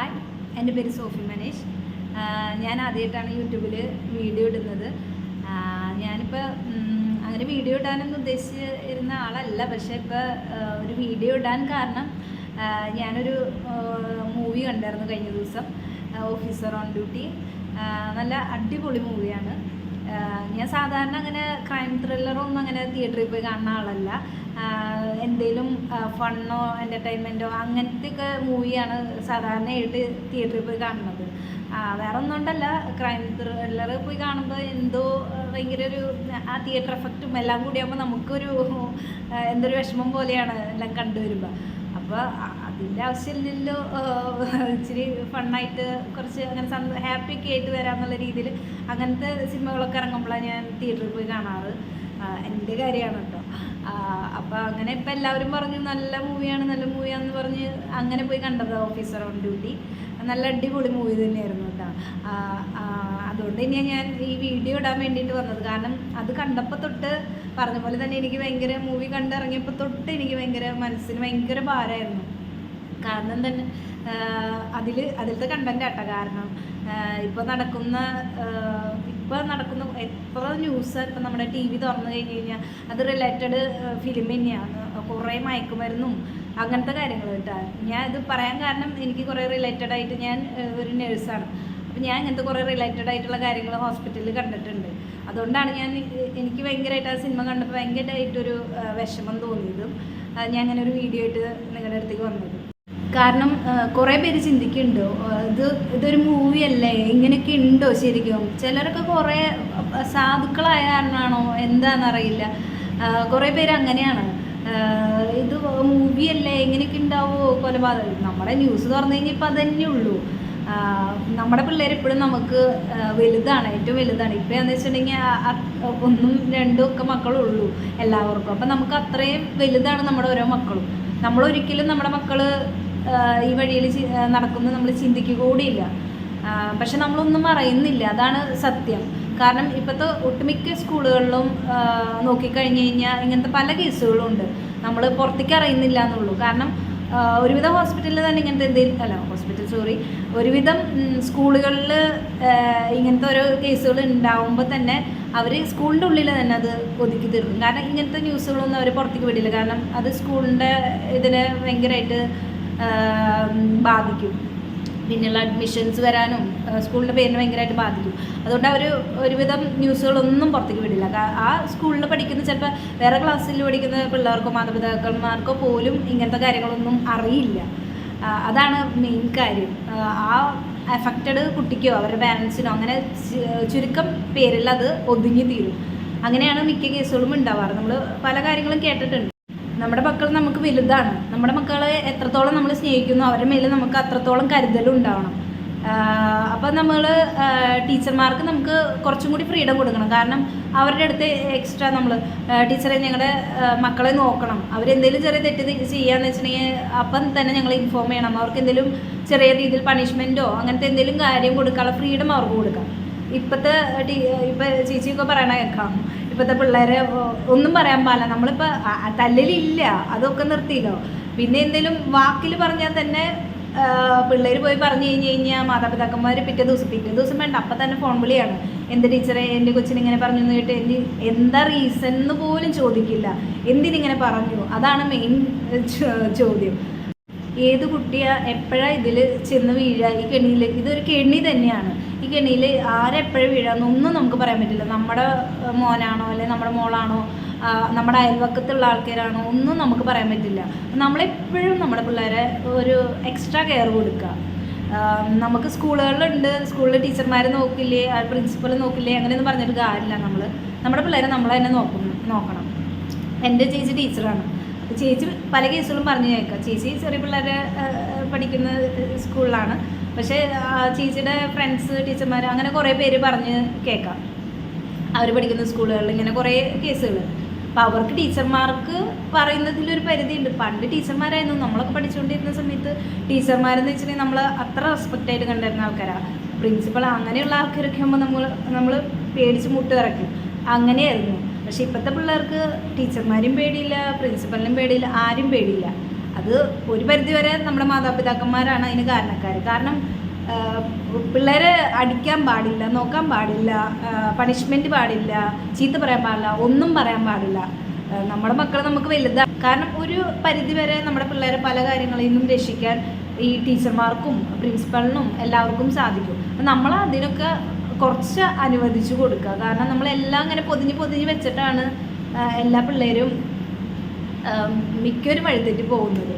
Hi, എൻ്റെ പേര് സോഫി മനീഷ്. ഞാൻ ആദ്യമായിട്ടാണ് യൂട്യൂബിൽ വീഡിയോ ഇടുന്നത്. ഞാനിപ്പോൾ അങ്ങനെ വീഡിയോ ഇടാനൊന്നും ഉദ്ദേശിച്ചിരുന്ന ആളല്ല. പക്ഷേ ഇപ്പോൾ ഒരു വീഡിയോ ഇടാൻ കാരണം ഞാനൊരു മൂവി കണ്ടായിരുന്നു കഴിഞ്ഞ ദിവസം, ഓഫീസർ ഓൺ ഡ്യൂട്ടി. നല്ല അടിപൊളി മൂവിയാണ്. ഞാൻ സാധാരണ അങ്ങനെ ക്രൈം ത്രില്ലറൊന്നും അങ്ങനെ തിയേറ്ററിൽ പോയി കാണുന്ന ആളല്ല. എന്തെങ്കിലും ഫണ്ണോ എൻ്റർടൈൻമെൻറ്റോ അങ്ങനത്തെയൊക്കെ മൂവിയാണ് സാധാരണയായിട്ട് തിയേറ്ററിൽ പോയി കാണുന്നത്. വേറെ ഒന്നും കൊണ്ടല്ല, ക്രൈം ത്രില്ലർ പോയി കാണുമ്പോൾ എന്തോ ഭയങ്കര ഒരു ആ തിയേറ്റർ എഫക്റ്റും എല്ലാം കൂടിയാകുമ്പോൾ നമുക്കൊരു എന്തൊരു വിഷമം പോലെയാണ് എല്ലാം കണ്ടുവരുമ്പോൾ. അപ്പോൾ അതിൻ്റെ ആവശ്യമില്ലല്ലോ, ഇച്ചിരി ഫണ്ണായിട്ട് കുറച്ച് അങ്ങനെ ഹാപ്പിയൊക്കെ ആയിട്ട് വരാമെന്നുള്ള രീതിയിൽ അങ്ങനത്തെ സിനിമകളൊക്കെ ഇറങ്ങുമ്പോഴാണ് ഞാൻ തിയേറ്ററിൽ പോയി കാണാറ്. എൻ്റെ കാര്യമാണ് കേട്ടോ. അപ്പോൾ അങ്ങനെ ഇപ്പം എല്ലാവരും പറഞ്ഞു നല്ല മൂവിയാണെന്ന് പറഞ്ഞ് അങ്ങനെ പോയി കണ്ടത് ഓഫീസർ ഓൺ ഡ്യൂട്ടി. നല്ല അടിപൊളി മൂവി തന്നെയായിരുന്നു കേട്ടോ. അതുകൊണ്ട് തന്നെയാണ് ഞാൻ ഈ വീഡിയോ ഇടാൻ വേണ്ടിയിട്ട് വന്നത്. കാരണം അത് കണ്ടപ്പോൾ തൊട്ട് പറഞ്ഞ പോലെ തന്നെ എനിക്ക് ഭയങ്കര മൂവി കണ്ടിറങ്ങിയപ്പോൾ തൊട്ട് എനിക്ക് മനസ്സിന് ഭയങ്കര ഭാരമായിരുന്നു. കാരണം തന്നെ അതിലത്തെ കണ്ടന്റ് ആട്ടോ. കാരണം ഇപ്പോൾ നടക്കുന്ന എത്ര ന്യൂസ് ഇപ്പം നമ്മുടെ TV തുറന്നു കഴിഞ്ഞ് കഴിഞ്ഞാൽ അത് റിലേറ്റഡ് ഫിലിം തന്നെയാണ്. കുറേ മയക്കുമരുന്നും അങ്ങനത്തെ കാര്യങ്ങൾ കേട്ടോ. ഞാൻ ഇത് പറയാൻ കാരണം എനിക്ക് കുറേ റിലേറ്റഡ് ആയിട്ട്, ഞാൻ ഒരു നേഴ്സാണ്. അപ്പം ഞാൻ ഇങ്ങനത്തെ കുറേ റിലേറ്റഡ് ആയിട്ടുള്ള കാര്യങ്ങൾ ഹോസ്പിറ്റലിൽ കണ്ടിട്ടുണ്ട്. അതുകൊണ്ടാണ് എനിക്ക് ഭയങ്കരമായിട്ട് ആ സിനിമ കണ്ടപ്പോൾ ഭയങ്കരമായിട്ടൊരു വിഷമം തോന്നിയതും ഞാൻ അങ്ങനെ ഒരു വീഡിയോ ആയിട്ട് നിങ്ങളുടെ അടുത്തേക്ക് വന്നത്. കാരണം കുറേ പേര് ചിന്തിക്കുന്നുണ്ടോ, ഇതൊരു മൂവിയല്ലേ, ഇങ്ങനെയൊക്കെ ഉണ്ടോ ശരിക്കും? ചിലരൊക്കെ കുറേ സാധുക്കളായ കാരണമാണോ എന്താണെന്നറിയില്ല, കുറേ പേര് അങ്ങനെയാണ്. ഇത് മൂവിയല്ലേ, ഇങ്ങനെയൊക്കെ ഉണ്ടാവുമോ കൊലപാതകം? നമ്മുടെ ന്യൂസ് തുറന്നു കഴിഞ്ഞാൽ ഇപ്പം അതന്നെ ഉള്ളൂ. നമ്മുടെ പിള്ളേർ ഇപ്പോഴും നമുക്ക് വലുതാണ്, ഏറ്റവും വലുതാണ്. ഇപ്പം എന്ന് വെച്ചിട്ടുണ്ടെങ്കിൽ 1ഉം 2ഉം ഒക്കെ മക്കളുള്ളൂ എല്ലാവർക്കും. അപ്പം നമുക്ക് അത്രയും വലുതാണ് നമ്മുടെ ഓരോ മക്കളും. നമ്മളൊരിക്കലും നമ്മുടെ മക്കൾ ഈ വഴിയിൽ നടക്കുന്നത് നമ്മൾ ചിന്തിക്കുക കൂടിയില്ല. പക്ഷെ നമ്മളൊന്നും അറിയുന്നില്ല, അതാണ് സത്യം. കാരണം ഇപ്പോഴത്തെ ഒട്ടുമിക്ക സ്കൂളുകളിലും നോക്കിക്കഴിഞ്ഞ് കഴിഞ്ഞാൽ ഇങ്ങനത്തെ പല കേസുകളും ഉണ്ട്. നമ്മൾ പുറത്തേക്ക് അറിയുന്നില്ല എന്നുള്ളൂ. കാരണം ഒരുവിധം ഹോസ്പിറ്റലിൽ തന്നെ ഇങ്ങനത്തെ ഒരുവിധം സ്കൂളുകളിൽ ഇങ്ങനത്തെ ഓരോ കേസുകൾ ഉണ്ടാവുമ്പോൾ തന്നെ അവർ സ്കൂളിൻ്റെ ഉള്ളിൽ തന്നെ അത് ഒതുക്കി തീർക്കും. കാരണം ഇങ്ങനത്തെ ന്യൂസുകളൊന്നും അവർ പുറത്തേക്ക് വിടില്ല. കാരണം അത് സ്കൂളിൻ്റെ ഇതിനെ ഭയങ്കരമായിട്ട് ബാധിക്കും. പിന്നെയുള്ള അഡ്മിഷൻസ് വരാനും സ്കൂളിൻ്റെ പേരിനെ ഭയങ്കരമായിട്ട് ബാധിക്കും. അതുകൊണ്ട് അവർ ഒരുവിധം ന്യൂസുകളൊന്നും പുറത്തേക്ക് വിടില്ല. ആ സ്കൂളിൽ പഠിക്കുന്ന ചിലപ്പോൾ വേറെ ക്ലാസ്സിൽ പഠിക്കുന്ന പിള്ളേർക്കോ മാതാപിതാക്കന്മാർക്കോ പോലും ഇങ്ങനത്തെ കാര്യങ്ങളൊന്നും അറിയില്ല. അതാണ് മെയിൻ കാര്യം. ആ എഫക്റ്റഡ് കുട്ടിക്കോ അവരുടെ പാരൻസിനോ അങ്ങനെ ചുരുക്കം പേരിൽ അത് ഒതുങ്ങി തീരും. അങ്ങനെയാണ് മിക്ക കേസുകളും ഉണ്ടാവാറ്. നമ്മൾ പല കാര്യങ്ങളും കേട്ടിട്ടുണ്ട്. നമ്മുടെ മക്കൾ നമുക്ക് വലുതാണ്. നമ്മുടെ മക്കളെ എത്രത്തോളം നമ്മൾ സ്നേഹിക്കുന്നു അവരുടെ മേലെ നമുക്ക് അത്രത്തോളം കരുതലും ഉണ്ടാവണം. അപ്പം നമ്മൾ ടീച്ചർമാർക്ക് നമുക്ക് കുറച്ചും കൂടി ഫ്രീഡം കൊടുക്കണം. കാരണം അവരുടെ അടുത്ത് എക്സ്ട്രാ നമ്മൾ ടീച്ചറെ ഞങ്ങളുടെ മക്കളെ നോക്കണം. അവരെന്തെങ്കിലും ചെറിയ തെറ്റ് ചെയ്യാന്ന് വെച്ചിട്ടുണ്ടെങ്കിൽ അപ്പം തന്നെ ഞങ്ങൾ ഇൻഫോം ചെയ്യണം. അവർക്ക് എന്തെങ്കിലും ചെറിയ രീതിയിൽ പണിഷ്മെൻറ്റോ അങ്ങനത്തെ എന്തെങ്കിലും കാര്യം കൊടുക്കാനുള്ള ഫ്രീഡം അവർക്ക് കൊടുക്കാം. ഇപ്പം ചേച്ചിയൊക്കെ പറയണ കേൾക്കാം, ഇപ്പോഴത്തെ പിള്ളേരെ ഒന്നും പറയാൻ പാടില്ല. നമ്മളിപ്പോൾ തല്ലിലില്ല, അതൊക്കെ നിർത്തിയല്ലോ. പിന്നെ എന്തെങ്കിലും വാക്കിൽ പറഞ്ഞാൽ തന്നെ പിള്ളേർ പോയി പറഞ്ഞു കഴിഞ്ഞാൽ മാതാപിതാക്കന്മാർ പിറ്റേ ദിവസം വേണ്ട, അപ്പം തന്നെ ഫോൺ വിളിയാണ്. എൻ്റെ ടീച്ചറെ എൻ്റെ കൊച്ചിനെ ഇങ്ങനെ പറഞ്ഞു എന്ന് കേട്ട് എന്താ റീസൺ എന്ന് പോലും ചോദിക്കില്ല. എന്തിനിങ്ങനെ പറഞ്ഞു, അതാണ് മെയിൻ ചോദ്യം. ഏത് കുട്ടിയാ എപ്പോഴാണ് ഇതിൽ ചെന്ന് വീഴുക? ഈ കെണിയിൽ, ഇതൊരു കെണി തന്നെയാണ്. ഈ കെണിയിൽ ആരെപ്പോഴും വീഴാന്നൊന്നും നമുക്ക് പറയാൻ പറ്റില്ല. നമ്മുടെ മോനാണോ അല്ലെങ്കിൽ നമ്മുടെ മോളാണോ, നമ്മുടെ അയൽവക്കത്തുള്ള ആൾക്കാരാണോ, ഒന്നും നമുക്ക് പറയാൻ പറ്റില്ല. നമ്മളെപ്പോഴും നമ്മുടെ പിള്ളേരെ ഒരു എക്സ്ട്രാ കെയർ കൊടുക്കുക. നമുക്ക് സ്കൂളുകളിലുണ്ട്, സ്കൂളിൽ ടീച്ചർമാർ നോക്കില്ലേ, പ്രിൻസിപ്പൽ നോക്കില്ലേ, അങ്ങനെയൊന്നും പറഞ്ഞിട്ട് കാര്യമില്ല. നമ്മുടെ പിള്ളേരെ നമ്മൾ തന്നെ നോക്കണം. എൻ്റെ ചേച്ചി ടീച്ചറാണ്. ചേച്ചി പല കേസുകളും പറഞ്ഞു കേൾക്കാം. ചേച്ചി ചെറിയ പിള്ളേരെ പഠിക്കുന്ന സ്കൂളിലാണ്. പക്ഷേ ചേച്ചിയുടെ ഫ്രണ്ട്സ് ടീച്ചർമാർ അങ്ങനെ കുറേ പേര് പറഞ്ഞ് കേൾക്കാം. അവർ പഠിക്കുന്ന സ്കൂളുകളിൽ ഇങ്ങനെ കുറേ കേസുകൾ. അപ്പോൾ അവർക്ക് ടീച്ചർമാർക്ക് പറയുന്നതിലൊരു പരിധിയുണ്ട്. പണ്ട് ടീച്ചർമാരായിരുന്നു, നമ്മളൊക്കെ പഠിച്ചുകൊണ്ടിരുന്ന സമയത്ത് ടീച്ചർമാരെന്ന് വെച്ചിട്ടുണ്ടെങ്കിൽ നമ്മൾ അത്ര റെസ്പെക്റ്റായിട്ട് കണ്ടിരുന്ന ആൾക്കാരാണ്. പ്രിൻസിപ്പൾ അങ്ങനെയുള്ള ആൾക്കാരൊക്കെ ആകുമ്പോൾ നമ്മൾ പേടിച്ച് മുട്ട് ഇറക്കും. അങ്ങനെയായിരുന്നു. പക്ഷേ ഇപ്പോഴത്തെ പിള്ളേർക്ക് ടീച്ചർമാരും പേടിയില്ല, പ്രിൻസിപ്പലിനും പേടിയില്ല, ആരും പേടിയില്ല. അത് ഒരു പരിധിവരെ നമ്മുടെ മാതാപിതാക്കന്മാരാണ് അതിന് കാരണക്കാർ. കാരണം പിള്ളേരെ അടിക്കാൻ പാടില്ല, നോക്കാൻ പാടില്ല, പണിഷ്മെൻറ്റ് പാടില്ല, ചീത്ത പറയാൻ പാടില്ല, ഒന്നും പറയാൻ പാടില്ല. നമ്മുടെ മക്കൾ നമുക്ക് വലുതാണ്. കാരണം ഒരു പരിധിവരെ നമ്മുടെ പിള്ളേരെ പല കാര്യങ്ങളിൽ നിന്നും രക്ഷിക്കാൻ ഈ ടീച്ചർമാർക്കും പ്രിൻസിപ്പളിനും എല്ലാവർക്കും സാധിക്കും. അപ്പം നമ്മൾ അതിനൊക്കെ കുറച്ച് അനുവദിച്ചു കൊടുക്കുക. കാരണം നമ്മളെല്ലാം അങ്ങനെ പൊതിഞ്ഞ് വെച്ചിട്ടാണ് എല്ലാ പിള്ളേരും മിക്കവരും വഴിതെറ്റി പോകുന്നത്.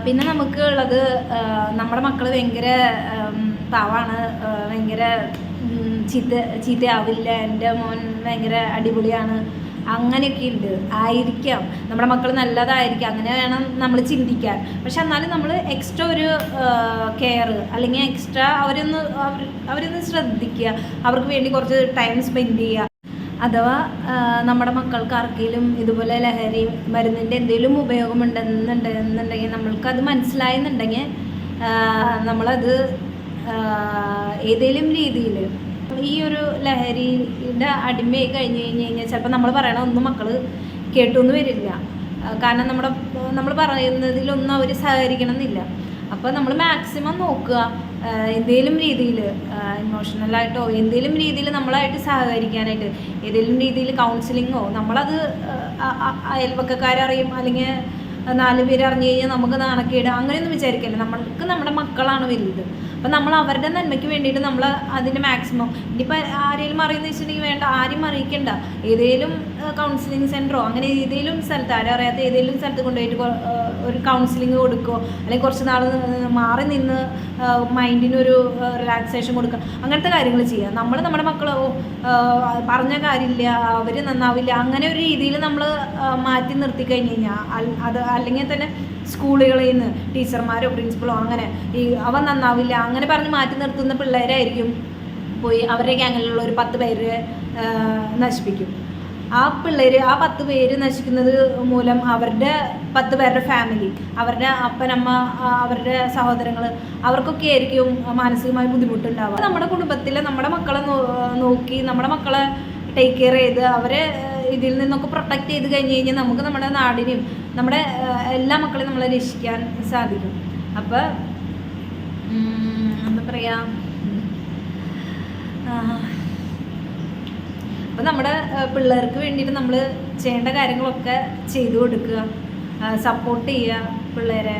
പിന്നെ നമുക്ക് ഉള്ളത്, നമ്മുടെ മക്കൾ ഭയങ്കര പാവാണ്, ഭയങ്കര ചീത്തയാവില്ല, എൻ്റെ മോൻ ഭയങ്കര അടിപൊളിയാണ്, അങ്ങനെയൊക്കെ ഉണ്ട്. ആയിരിക്കാം, നമ്മുടെ മക്കൾ നല്ലതായിരിക്കാം, അങ്ങനെ വേണം നമ്മൾ ചിന്തിക്കാൻ. പക്ഷെ എന്നാലും നമ്മൾ എക്സ്ട്രാ ഒരു കെയർ അല്ലെങ്കിൽ എക്സ്ട്രാ അവരൊന്ന് ശ്രദ്ധിക്കുക, അവർക്ക് വേണ്ടി കുറച്ച് ടൈം സ്പെൻഡ് ചെയ്യുക. അഥവാ നമ്മുടെ മക്കൾക്ക് ആർക്കെങ്കിലും ഇതുപോലെ ലഹരി മരുന്നിൻ്റെ എന്തെങ്കിലും ഉപയോഗമുണ്ടെന്നുണ്ടെങ്കിൽ നമ്മൾക്കത് മനസ്സിലായെന്നുണ്ടെങ്കിൽ നമ്മളത് ഏതെങ്കിലും രീതിയിൽ ഈ ഒരു ലഹരിയുടെ അടിമയായി കഴിഞ്ഞ് കഴിഞ്ഞാൽ ചിലപ്പോൾ നമ്മൾ പറയണ ഒന്നും മക്കൾ കേട്ടൊന്നും വരില്ല. കാരണം നമ്മൾ പറയുന്നതിലൊന്നും അവർ സഹകരിക്കണം എന്നില്ല. അപ്പോൾ നമ്മൾ മാക്സിമം നോക്കുക എന്തെങ്കിലും രീതിയിൽ ഇമോഷണലായിട്ടോ എന്തെങ്കിലും രീതിയിൽ നമ്മളായിട്ട് സഹകരിക്കാനായിട്ട്, ഏതെങ്കിലും രീതിയിൽ കൗൺസിലിങ്ങോ. നമ്മളത് അയൽവക്കക്കാരറിയും അല്ലെങ്കിൽ 4 പേര് അറിഞ്ഞു കഴിഞ്ഞാൽ നമുക്ക് നാണക്കേട് അങ്ങനെയൊന്നും വിചാരിക്കില്ല. നമ്മൾക്ക് നമ്മുടെ മക്കളാണ് വലുത്. അപ്പം നമ്മൾ അവരുടെ നന്മയ്ക്ക് വേണ്ടിയിട്ട് നമ്മൾ അതിൻ്റെ മാക്സിമം, ഇനിയിപ്പോൾ ആരെങ്കിലും അറിയുമെന്ന് വെച്ചിട്ടുണ്ടെങ്കിൽ വേണ്ട, ആരും അറിയിക്കണ്ട, ഏതെങ്കിലും കൗൺസിലിംഗ് സെൻറ്ററോ അങ്ങനെ ഏതെങ്കിലും സ്ഥലത്ത്, ആരും അറിയാത്ത ഏതെങ്കിലും സ്ഥലത്ത് കൊണ്ടുപോയിട്ട് ഒരു കൗൺസിലിംഗ് കൊടുക്കുകയോ അല്ലെങ്കിൽ കുറച്ച് നാൾ മാറി നിന്ന് മൈൻഡിനൊരു റിലാക്സേഷൻ കൊടുക്കുക, അങ്ങനത്തെ കാര്യങ്ങൾ ചെയ്യുക. നമ്മൾ നമ്മുടെ മക്കളോ പറഞ്ഞ കാര്യമില്ല, അവർ നന്നാവില്ല, അങ്ങനെ ഒരു രീതിയിൽ നമ്മൾ മാറ്റി നിർത്തി കഴിഞ്ഞ് കഴിഞ്ഞാൽ അത് അല്ലെങ്കിൽ തന്നെ സ്കൂളുകളിൽ നിന്ന് ടീച്ചർമാരോ പ്രിൻസിപ്പളോ അങ്ങനെ അവൻ നന്നാവില്ല അങ്ങനെ പറഞ്ഞ് മാറ്റി നിർത്തുന്ന പിള്ളേരായിരിക്കും പോയി അവരുടെ ഗ്യാങ്ങിലുള്ള ഒരു 10 പേര് നശിപ്പിക്കും. ആ പിള്ളേർ ആ 10 പേര് നശിക്കുന്നത് മൂലം അവരുടെ 10 പേരുടെ ഫാമിലി, അവരുടെ അപ്പനമ്മ, അവരുടെ സഹോദരങ്ങൾ, അവർക്കൊക്കെ ആയിരിക്കും മാനസികമായി ബുദ്ധിമുട്ടുണ്ടാവുക. നമ്മുടെ കുടുംബത്തിൽ നമ്മുടെ മക്കളെ നോക്കി നമ്മുടെ മക്കളെ ടേക്ക് കെയർ ചെയ്ത് അവരെ ഇതിൽ നിന്നൊക്കെ പ്രൊട്ടക്റ്റ് ചെയ്ത് കഴിഞ്ഞ് കഴിഞ്ഞാൽ നമുക്ക് നമ്മുടെ നാടിനെയും നമ്മുടെ എല്ലാ മക്കളെയും നമ്മളെ രക്ഷിക്കാൻ സാധിക്കും. അപ്പോൾ എന്താ പറയുക, അപ്പം നമ്മുടെ പിള്ളേർക്ക് വേണ്ടിയിട്ട് നമ്മൾ ചെയ്യേണ്ട കാര്യങ്ങളൊക്കെ ചെയ്തു കൊടുക്കുക, സപ്പോർട്ട് ചെയ്യുക പിള്ളേരെ,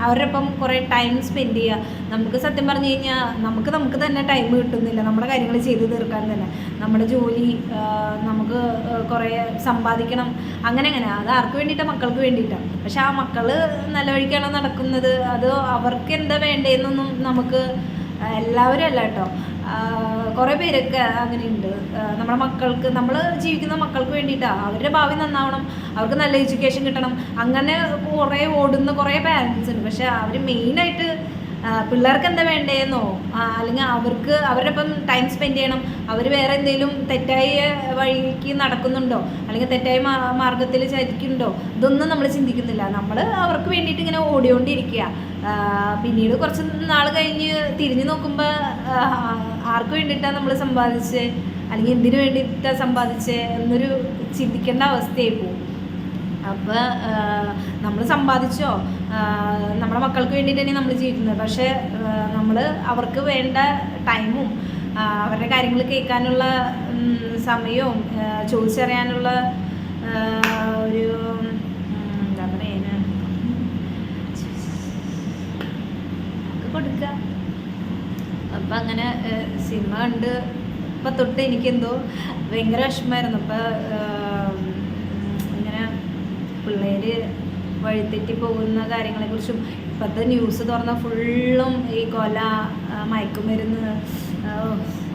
അവരുടെ ഒപ്പം കുറേ ടൈം സ്പെൻഡ് ചെയ്യുക. നമുക്ക് സത്യം പറഞ്ഞു കഴിഞ്ഞാൽ നമുക്ക് തന്നെ ടൈം കിട്ടുന്നില്ല നമ്മുടെ കാര്യങ്ങൾ ചെയ്തു തീർക്കാൻ തന്നെ. നമ്മുടെ ജോലി, നമുക്ക് കുറേ സമ്പാദിക്കണം, അങ്ങനെ അത് ആർക്ക് വേണ്ടിയിട്ടാണ്? മക്കൾക്ക് വേണ്ടിയിട്ടാണ്. പക്ഷെ ആ മക്കൾ നല്ല വഴിക്കാണോ നടക്കുന്നത്, അത് അവർക്ക് എന്താ വേണ്ടതെന്നൊന്നും നമുക്ക് എല്ലാവരും അല്ല കേട്ടോ, കുറേ പേരൊക്കെ അങ്ങനെയുണ്ട്. നമ്മുടെ മക്കൾക്ക്, നമ്മൾ ജീവിക്കുന്ന മക്കൾക്ക് വേണ്ടിയിട്ടാണ്, അവരുടെ ഭാവി നന്നാവണം, അവർക്ക് നല്ല എഡ്യൂക്കേഷൻ കിട്ടണം, അങ്ങനെ കുറേ ഓടുന്ന കുറേ പാരൻസ് ഉണ്ട്. പക്ഷെ അവർ മെയിനായിട്ട് പിള്ളേർക്ക് എന്താ വേണ്ടതെന്നോ അല്ലെങ്കിൽ അവരുടെ ഒപ്പം ടൈം സ്പെൻഡ് ചെയ്യണം, അവർ വേറെ എന്തെങ്കിലും തെറ്റായ വഴിക്ക് നടക്കുന്നുണ്ടോ അല്ലെങ്കിൽ തെറ്റായ മാർഗത്തിൽ ചരിക്കുന്നുണ്ടോ, ഇതൊന്നും നമ്മൾ ചിന്തിക്കുന്നില്ല. നമ്മൾ അവർക്ക് വേണ്ടിയിട്ട് ഇങ്ങനെ ഓടിക്കൊണ്ടിരിക്കുക. പിന്നീട് കുറച്ച് നാൾ കഴിഞ്ഞ് തിരിഞ്ഞു നോക്കുമ്പോൾ ആർക്ക് വേണ്ടിയിട്ടാണ് നമ്മൾ സമ്പാദിച്ചത് അല്ലെങ്കിൽ എന്തിനു വേണ്ടിയിട്ടാണ് സമ്പാദിച്ചത് എന്നൊരു ചിന്തിക്കേണ്ട അവസ്ഥയായി പോകും. അപ്പോൾ നമ്മൾ സമ്പാദിച്ചോ നമ്മുടെ മക്കൾക്ക് വേണ്ടിയിട്ട് തന്നെ നമ്മൾ ജീവിക്കുന്നത്. പക്ഷേ നമ്മൾ അവർക്ക് വേണ്ട ടൈമും അവരുടെ കാര്യങ്ങൾ കേൾക്കാനുള്ള സമയവും ചോദിച്ചറിയാനുള്ള ഒരു എന്താ പറയുക കൊടുക്കുക. അപ്പം അങ്ങനെ സിനിമ കണ്ട് ഇപ്പം തൊട്ട് എനിക്കെന്തോ ഭയങ്കര വിഷമമായിരുന്നു. അപ്പം ഇങ്ങനെ പിള്ളേർ വഴിതെറ്റി പോകുന്ന കാര്യങ്ങളെക്കുറിച്ചും ഇപ്പോഴത്തെ ന്യൂസ് തുറന്ന ഫുള്ളും ഈ കൊല, മയക്കുമരുന്ന്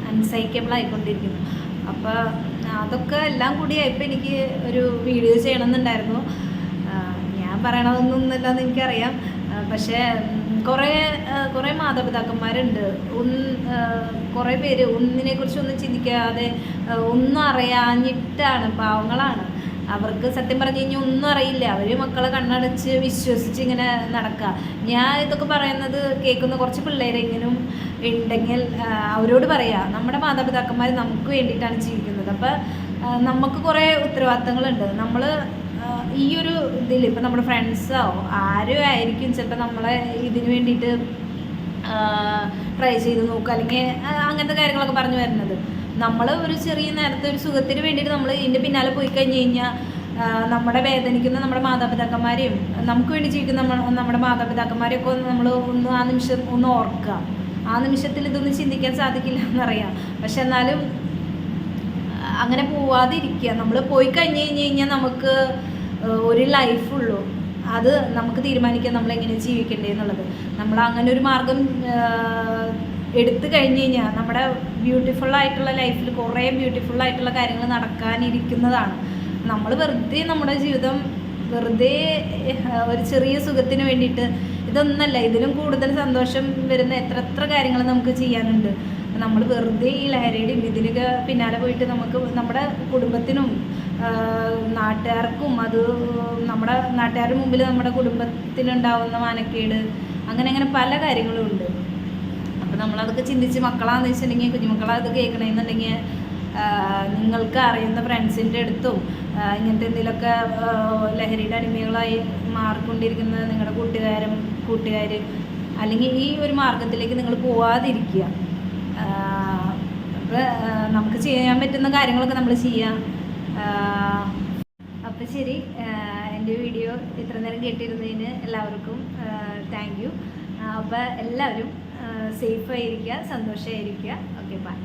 അൺസൈക്കബിൾ ആയിക്കൊണ്ടിരിക്കുന്നു. അപ്പോൾ അതൊക്കെ എല്ലാം കൂടിയായപ്പോൾ എനിക്ക് ഒരു വീഡിയോ ചെയ്യണമെന്നുണ്ടായിരുന്നു. ഞാൻ പറയണതൊന്നുമില്ലെന്ന് എനിക്കറിയാം. പക്ഷേ കുറേ മാതാപിതാക്കന്മാരുണ്ട്, കുറേ പേര് ഒന്നിനെക്കുറിച്ച് ഒന്നും ചിന്തിക്കാതെ ഒന്നും അറിയാഞ്ഞിട്ടാണ്, പാവങ്ങളാണ്. അവർക്ക് സത്യം പറഞ്ഞു കഴിഞ്ഞാൽ ഒന്നും അറിയില്ല. അവർ മക്കളെ കണ്ണടച്ച് വിശ്വസിച്ച് ഇങ്ങനെ നടക്കുക. ഞാൻ ഇതൊക്കെ പറയുന്നത് കേൾക്കുന്ന കുറച്ച് പിള്ളേരെങ്കിലും ഉണ്ടെങ്കിൽ അവരോട് പറയാം, നമ്മുടെ മാതാപിതാക്കന്മാർ നമുക്ക് വേണ്ടിയിട്ടാണ് ജീവിക്കുന്നത്. അപ്പം നമുക്ക് കുറേ ഉത്തരവാദിത്തങ്ങളുണ്ട്. നമ്മൾ ഈ ഒരു ഇതിൽ ഇപ്പം നമ്മുടെ ഫ്രണ്ട്സോ ആരും ആയിരിക്കും ചിലപ്പോൾ നമ്മളെ ഇതിന് വേണ്ടിയിട്ട് ട്രൈ ചെയ്ത് നോക്കുക, അല്ലെങ്കിൽ അങ്ങനത്തെ കാര്യങ്ങളൊക്കെ പറഞ്ഞു വരുന്നത്. നമ്മൾ ഒരു ചെറിയ നേരത്തെ ഒരു സുഖത്തിന് വേണ്ടിയിട്ട് നമ്മൾ ഇതിൻ്റെ പിന്നാലെ പോയി കഴിഞ്ഞ് കഴിഞ്ഞാൽ നമ്മുടെ വേദനിക്കുന്ന നമ്മുടെ മാതാപിതാക്കന്മാരെയും നമുക്ക് വേണ്ടി ജീവിക്കുന്ന നമ്മുടെ മാതാപിതാക്കന്മാരെയൊക്കെ നമ്മൾ ഒന്ന് ആ നിമിഷം ഒന്ന് ഓർക്കുക. ആ നിമിഷത്തിൽ ഇതൊന്നും ചിന്തിക്കാൻ സാധിക്കില്ല എന്നറിയാം. പക്ഷെ എന്നാലും അങ്ങനെ പോവാതിരിക്കുക. നമ്മൾ പോയി കഴിഞ്ഞ് കഴിഞ്ഞാൽ നമുക്ക് ഒരു ലൈഫുള്ളൂ. അത് നമുക്ക് തീരുമാനിക്കാം നമ്മൾ എങ്ങനെ ജീവിക്കേണ്ടത് എന്നുള്ളത്. നമ്മൾ അങ്ങനെ ഒരു മാർഗം എടുത്തു കഴിഞ്ഞ് കഴിഞ്ഞാൽ നമ്മുടെ ബ്യൂട്ടിഫുള്ളായിട്ടുള്ള ലൈഫിൽ കുറേ ബ്യൂട്ടിഫുള്ളായിട്ടുള്ള കാര്യങ്ങൾ നടക്കാനിരിക്കുന്നതാണ്. നമ്മൾ വെറുതെ നമ്മുടെ ജീവിതം വെറുതെ ഒരു ചെറിയ സുഖത്തിന് വേണ്ടിയിട്ട് ഇതൊന്നല്ല, ഇതിലും കൂടുതൽ സന്തോഷം വരുന്ന എത്ര കാര്യങ്ങൾ നമുക്ക് ചെയ്യാനുണ്ട്. നമ്മൾ വെറുതെ ഈ ലഹരിയുടെയും ഇതിനൊക്കെ പിന്നാലെ പോയിട്ട് നമുക്ക് നമ്മുടെ കുടുംബത്തിനും നാട്ടുകാർക്കും അത് നമ്മുടെ നാട്ടുകാരുടെ മുമ്പിൽ നമ്മുടെ കുടുംബത്തിനുണ്ടാവുന്ന മാനക്കേട് അങ്ങനെ പല കാര്യങ്ങളും ഉണ്ട്. അപ്പോൾ നമ്മളതൊക്കെ ചിന്തിച്ച് മക്കളാണെന്ന് വെച്ചിട്ടുണ്ടെങ്കിൽ കുഞ്ഞുമക്കളത് കേൾക്കണമെന്നുണ്ടെങ്കിൽ നിങ്ങൾക്ക് അറിയുന്ന ഫ്രണ്ട്സിൻ്റെ അടുത്തും ഇങ്ങനത്തെ എന്തെങ്കിലുമൊക്കെ ലഹരിയുടെ അടിമകളായി മാറിക്കൊണ്ടിരിക്കുന്ന നിങ്ങളുടെ കൂട്ടുകാർ അല്ലെങ്കിൽ ഈ ഒരു മാർഗത്തിലേക്ക് നിങ്ങൾ പോവാതിരിക്കുക. അപ്പോൾ നമുക്ക് ചെയ്യാൻ പറ്റുന്ന കാര്യങ്ങളൊക്കെ നമ്മൾ ചെയ്യാം. അപ്പോൾ ശരി, എൻ്റെ വീഡിയോ ഇത്ര നേരം കേട്ടിരുന്നതിന് എല്ലാവർക്കും താങ്ക് യു. അപ്പോൾ എല്ലാവരും സേഫായിരിക്കുക, സന്തോഷമായിരിക്കുക. Okay, by.